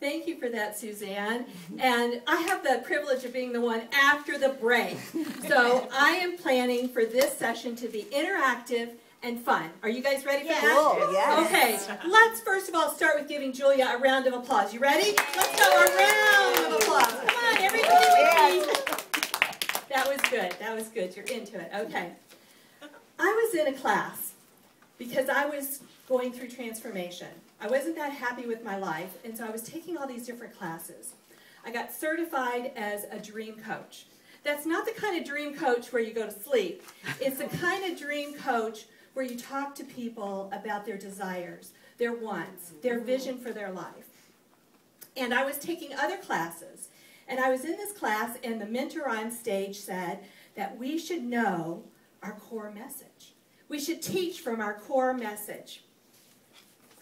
Thank you for that, Suzanne. And I have the privilege of being the one after the break. So I am planning for this session to be interactive and fun. Are you guys ready for that? Cool. Yes. Okay, let's first of all start with giving Julia a round of applause. You ready? Let's go, a round of applause. Come on, everybody with me. That was good. That was good. You're into it. Okay. I was in a class because I was going through transformation. I wasn't that happy with my life, and so I was taking all these different classes. I got certified as a dream coach. That's not the kind of dream coach where you go to sleep. It's the kind of dream coach where you talk to people about their desires, their wants, their vision for their life. And I was taking other classes, and I was in this class, and the mentor on stage said that we should know our core message. We should teach from our core message.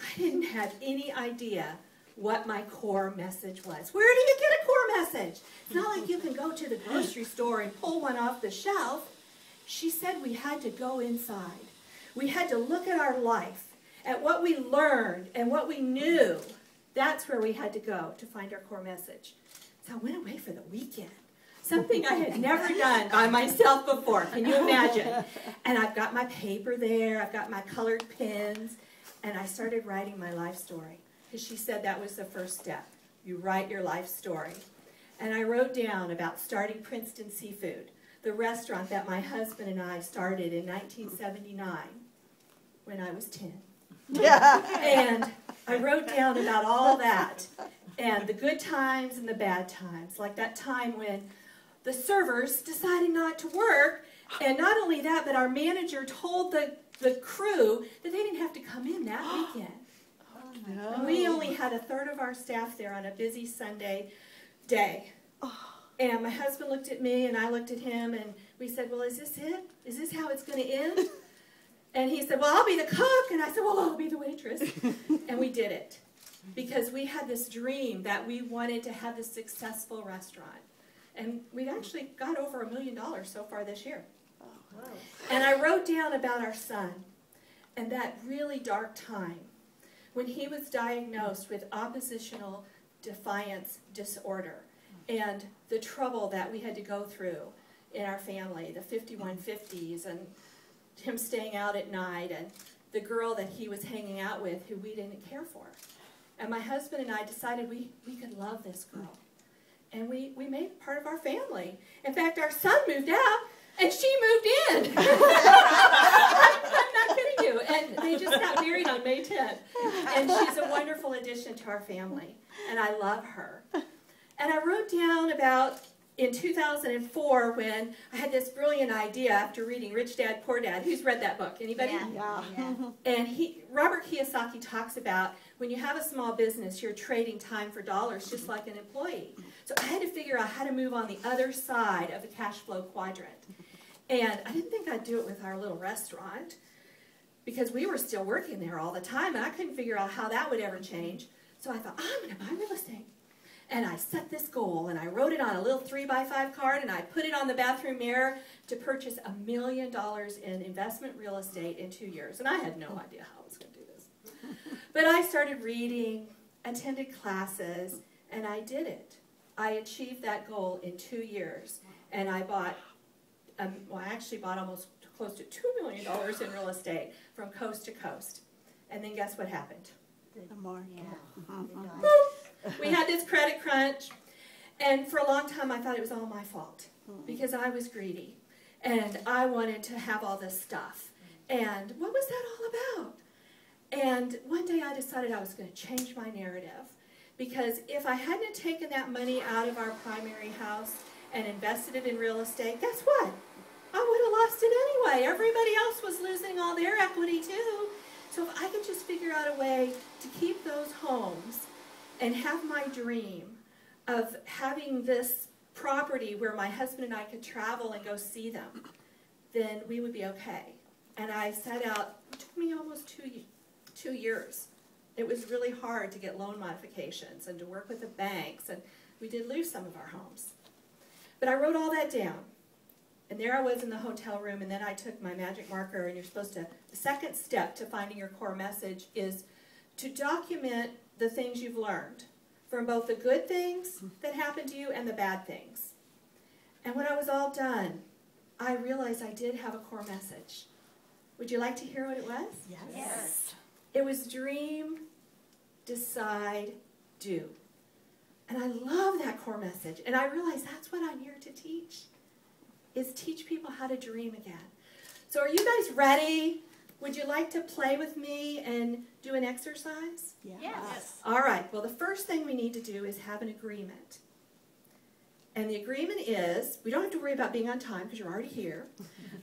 I didn't have any idea what my core message was. Where do you get a core message? It's not like you can go to the grocery store and pull one off the shelf. She said we had to go inside. We had to look at our life, at what we learned and what we knew. That's where we had to go to find our core message. So I went away for the weekend. Something I had never done by myself before. Can you imagine? And I've got my paper there. I've got my colored pens. And I started writing my life story. Because she said that was the first step. You write your life story. And I wrote down about starting Princeton Seafood, the restaurant that my husband and I started in 1979 when I was 10. And I wrote down about all that. And the good times and the bad times. Like that time when the servers decided not to work. And not only that, but our manager told the crew that they didn't have to come in that weekend. No. And we only had a third of our staff there on a busy Sunday day. And my husband looked at me and I looked at him and we said, well, is this it? Is this how it's going to end? And he said, well, I'll be the cook. And I said, well, I'll be the waitress. And we did it. Because we had this dream that we wanted to have this successful restaurant. And we've actually got over $1 million so far this year. Wow. And I wrote down about our son and that really dark time when he was diagnosed with oppositional defiance disorder and the trouble that we had to go through in our family, the 5150s, and him staying out at night, and the girl that he was hanging out with who we didn't care for. And my husband and I decided we could love this girl. And we made her part of our family. In fact, our son moved out, and she moved in. I'm not kidding you. And they just got married on May 10th. And she's a wonderful addition to our family. And I love her. And I wrote down about in 2004 when I had this brilliant idea after reading Rich Dad, Poor Dad. Who's read that book? Anybody? Yeah. And Robert Kiyosaki talks about when you have a small business, you're trading time for dollars just like an employee. So I had to figure out how to move on the other side of the cash flow quadrant. And I didn't think I'd do it with our little restaurant because we were still working there all the time and I couldn't figure out how that would ever change. So I thought, I'm going to buy real estate. And I set this goal and I wrote it on a little 3x5 card and I put it on the bathroom mirror to purchase $1 million in investment real estate in 2 years. And I had no idea how I was going to do this. But I started reading, attended classes, and I did it. I achieved that goal in 2 years. And I bought, well, I actually bought almost close to $2 million in real estate from coast to coast. And then guess what happened? The market. Yeah. We had this credit crunch, and for a long time I thought it was all my fault because I was greedy, and I wanted to have all this stuff. And what was that all about? And one day I decided I was going to change my narrative because if I hadn't taken that money out of our primary house and invested it in real estate, guess what? I would have lost it anyway. Everybody else was losing all their equity too. So if I could just figure out a way to keep those homes and have my dream of having this property where my husband and I could travel and go see them, then we would be okay. And I set out, it took me almost two years. It was really hard to get loan modifications and to work with the banks, and we did lose some of our homes. But I wrote all that down. And there I was in the hotel room, and then I took my magic marker, and you're supposed to, the second step to finding your core message is to document the things you've learned from both the good things that happened to you and the bad things. And when I was all done, I realized I did have a core message. Would you like to hear what it was? Yes. It was dream, decide, do. And I love that core message. And I realized that's what I'm here to teach, is teach people how to dream again. So are you guys ready? Would you like to play with me and do an exercise? Yes. All right. Well, the first thing we need to do is have an agreement. And the agreement is, we don't have to worry about being on time because you're already here,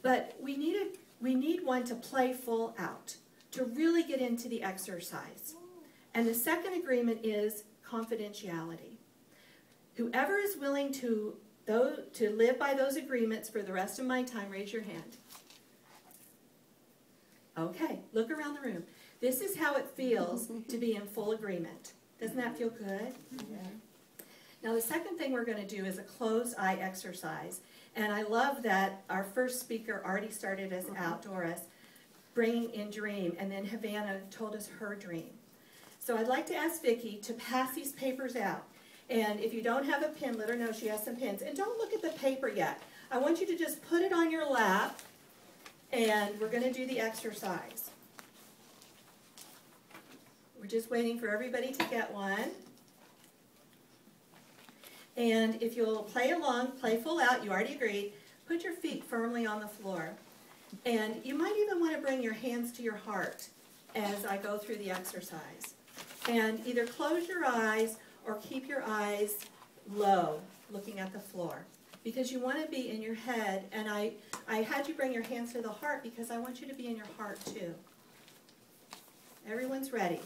but we need one to play full out, to really get into the exercise. And the second agreement is confidentiality. Whoever is willing to live by those agreements for the rest of my time, raise your hand. Okay, look around the room. This is how it feels to be in full agreement. Doesn't that feel good? Yeah. Now the second thing we're going to do is a closed eye exercise. And I love that our first speaker already started us out, Doris, bringing in dream, and then Havana told us her dream. So I'd like to ask Vicki to pass these papers out. And if you don't have a pen, let her know she has some pens. And don't look at the paper yet. I want you to just put it on your lap, and we're going to do the exercise. We're just waiting for everybody to get one. And if you'll play along, play full out, you already agreed, put your feet firmly on the floor. And you might even want to bring your hands to your heart as I go through the exercise. And either close your eyes or keep your eyes low, looking at the floor. Because you want to be in your head, and I had you bring your hands to the heart because I want you to be in your heart too. Everyone's ready.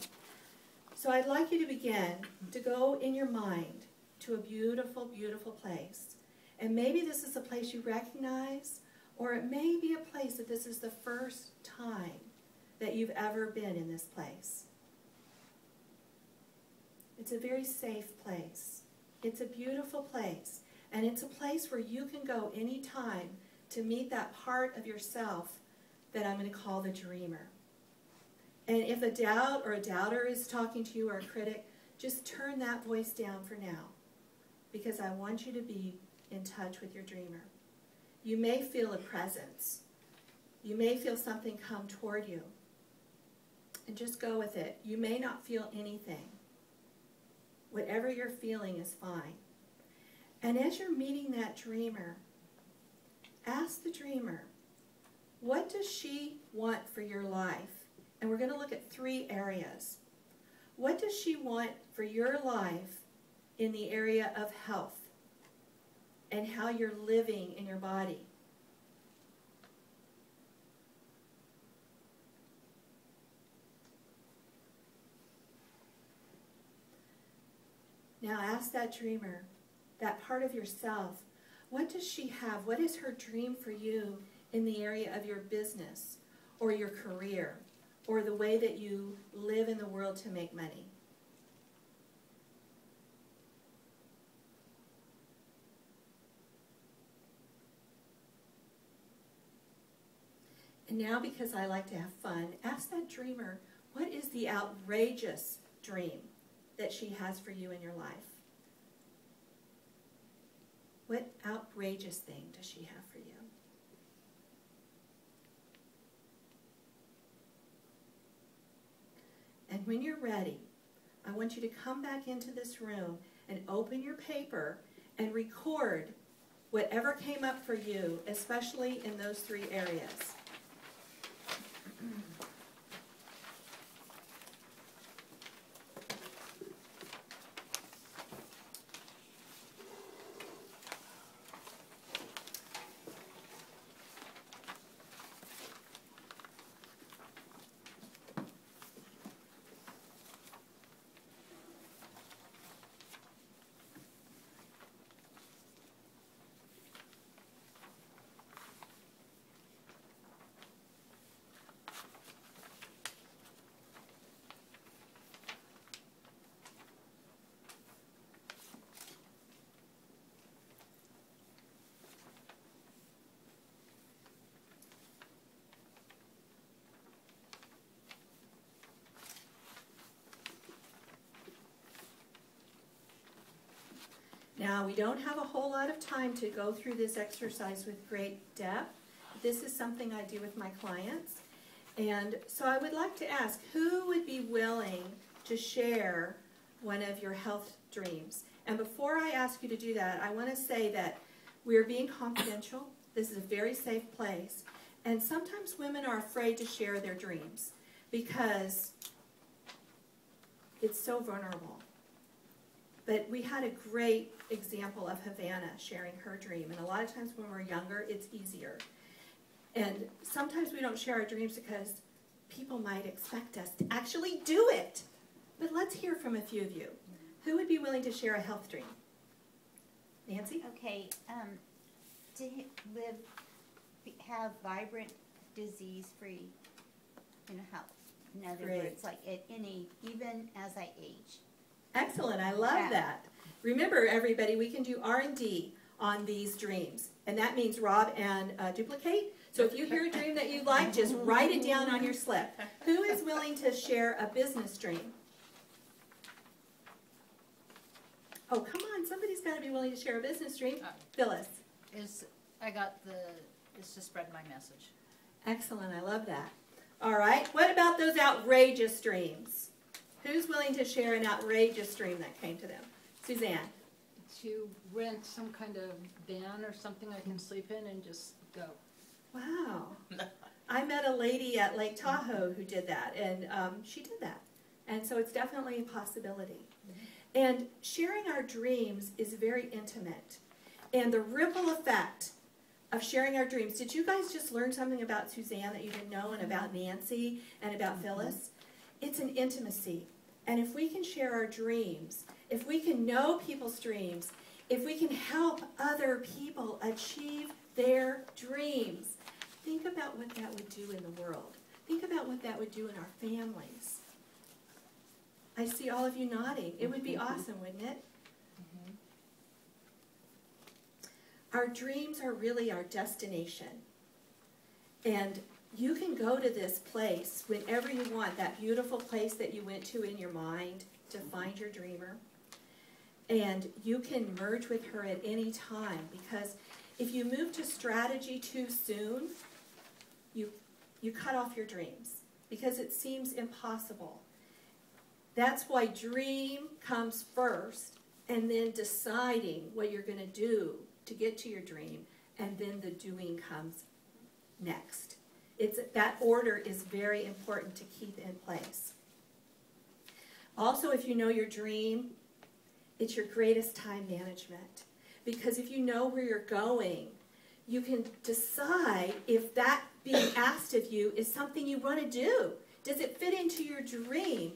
So I'd like you to begin to go in your mind to a beautiful, beautiful place. And maybe this is a place you recognize, or it may be a place that this is the first time that you've ever been in this place. It's a very safe place. It's a beautiful place. And it's a place where you can go anytime to meet that part of yourself that I'm going to call the dreamer. And if a doubt or a doubter is talking to you or a critic, just turn that voice down for now, because I want you to be in touch with your dreamer. You may feel a presence. You may feel something come toward you. And just go with it. You may not feel anything. Whatever you're feeling is fine. And as you're meeting that dreamer, ask the dreamer, what does she want for your life? And we're going to look at 3 areas. What does she want for your life in the area of health and how you're living in your body? Now ask that dreamer, that part of yourself, what does she have? What is her dream for you in the area of your business or your career or the way that you live in the world to make money? And now, because I like to have fun, ask that dreamer, what is the outrageous dream that she has for you in your life? What outrageous thing does she have for you? And when you're ready, I want you to come back into this room and open your paper and record whatever came up for you, especially in those 3 areas. Now, we don't have a whole lot of time to go through this exercise with great depth. This is something I do with my clients. And so I would like to ask, who would be willing to share one of your health dreams? And before I ask you to do that, I want to say that we're being confidential. This is a very safe place. And sometimes women are afraid to share their dreams because it's so vulnerable. But we had a great example of Havana sharing her dream. And a lot of times when we're younger, it's easier. And sometimes we don't share our dreams because people might expect us to actually do it. But let's hear from a few of you. Who would be willing to share a health dream? Nancy? Okay, to have vibrant, disease-free in a house. In other Great. words, like at even as I age. Excellent, I love that. Remember, everybody, we can do R&D on these dreams. And that means Rob and duplicate. So if you hear a dream that you like, just write it down on your slip. Who is willing to share a business dream? Oh, come on, somebody's got to be willing to share a business dream. Phyllis. It's to spread my message. Excellent, I love that. All right, what about those outrageous dreams? Who's willing to share an outrageous dream that came to them? Suzanne. To rent some kind of van or something I can sleep in and just go. Wow. I met a lady at Lake Tahoe who did that, and she did that. And so it's definitely a possibility. And sharing our dreams is very intimate. And the ripple effect of sharing our dreams. Did you guys just learn something about Suzanne that you didn't know, and about Nancy and about Phyllis? It's an intimacy. And if we can share our dreams, if we can know people's dreams, if we can help other people achieve their dreams, think about what that would do in the world. Think about what that would do in our families. I see all of you nodding. It would be awesome, wouldn't it? Our dreams are really our destination. And you can go to this place whenever you want, that beautiful place that you went to in your mind to find your dreamer. And you can merge with her at any time, because if you move to strategy too soon, you cut off your dreams because it seems impossible. That's why dream comes first, and then deciding what you're going to do to get to your dream, and then the doing comes next. That order is very important to keep in place. Also, if you know your dream, it's your greatest time management. Because if you know where you're going, you can decide if that being asked of you is something you want to do. Does it fit into your dream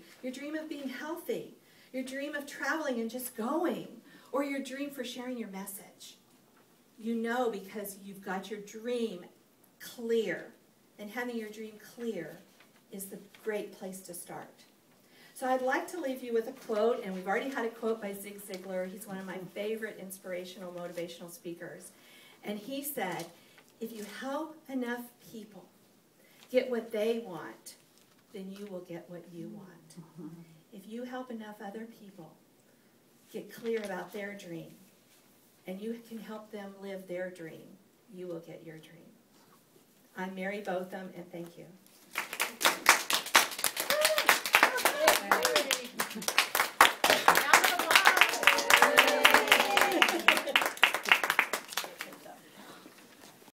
of being healthy, your dream of traveling and just going, or your dream for sharing your message? You know, because you've got your dream clear. And having your dream clear is the great place to start. So I'd like to leave you with a quote, and we've already had a quote by Zig Ziglar. He's one of my favorite inspirational, motivational speakers. And he said, if you help enough people get what they want, then you will get what you want. If you help enough other people get clear about their dream, and you can help them live their dream, you will get your dream. I'm Mary Botham, and thank you.